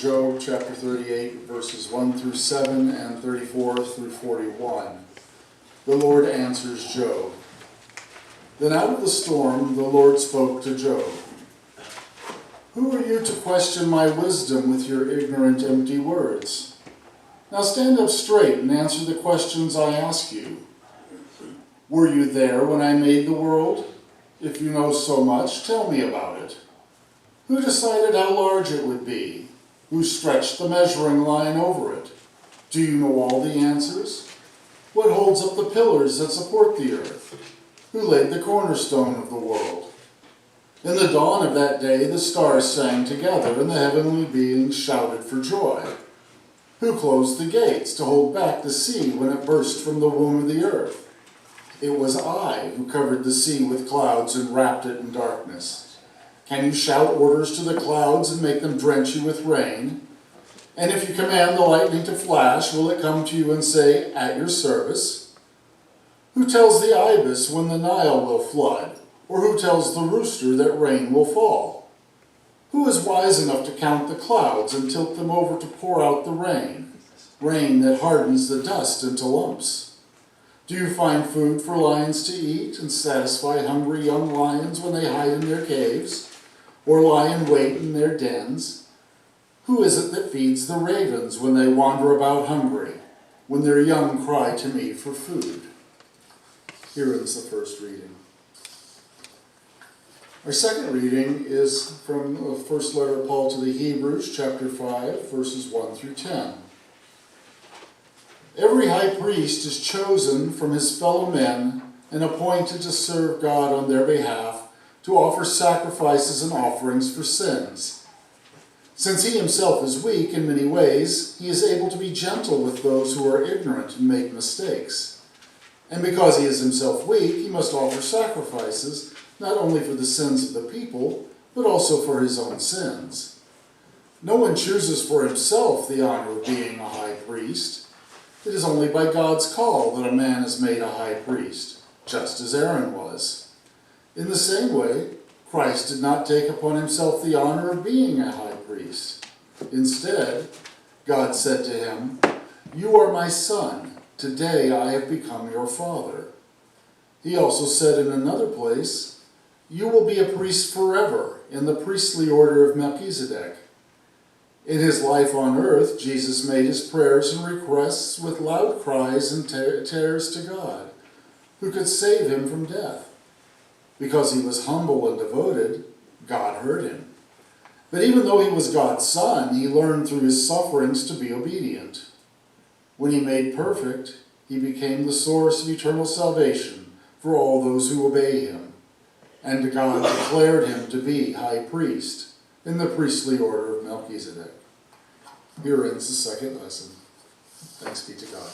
Job chapter 38, verses 1 through 7 and 34 through 41. The Lord answers Job. Then out of the storm the Lord spoke to Job. Who are you to question my wisdom with your ignorant, empty words? Now stand up straight and answer the questions I ask you. Were you there when I made the world? If you know so much, tell me about it. Who decided how large it would be? Who stretched the measuring line over it? Do you know all the answers? What holds up the pillars that support the earth? Who laid the cornerstone of the world? In the dawn of that day the stars sang together, and the heavenly beings shouted for joy. Who closed the gates to hold back the sea when it burst from the womb of the earth? It was I who covered the sea with clouds and wrapped it in darkness. Can you shout orders to the clouds and make them drench you with rain? And if you command the lightning to flash, will it come to you and say, "At your service"? Who tells the ibis when the Nile will flood? Or who tells the rooster that rain will fall? Who is wise enough to count the clouds and tilt them over to pour out the rain, rain that hardens the dust into lumps? Do you find food for lions to eat and satisfy hungry young lions when they hide in their caves, or lie in wait in their dens? Who is it that feeds the ravens when they wander about hungry, when their young cry to me for food? Here is the first reading. Our second reading is from the first letter of Paul to the Hebrews, chapter 5, verses 1 through 10. Every high priest is chosen from his fellow men and appointed to serve God on their behalf, to offer sacrifices and offerings for sins. Since he himself is weak in many ways, he is able to be gentle with those who are ignorant and make mistakes. And because he is himself weak, he must offer sacrifices, not only for the sins of the people, but also for his own sins. No one chooses for himself the honor of being a high priest. It is only by God's call that a man is made a high priest, just as Aaron was. In the same way, Christ did not take upon himself the honor of being a high priest. Instead, God said to him, "You are my son. Today I have become your father." He also said in another place, "You will be a priest forever in the priestly order of Melchizedek." In his life on earth, Jesus made his prayers and requests with loud cries and tears to God, who could save him from death. Because he was humble and devoted, God heard him. But even though he was God's son, he learned through his sufferings to be obedient. When he made perfect, he became the source of eternal salvation for all those who obey him. And God declared him to be high priest in the priestly order of Melchizedek. Here ends the second lesson. Thanks be to God.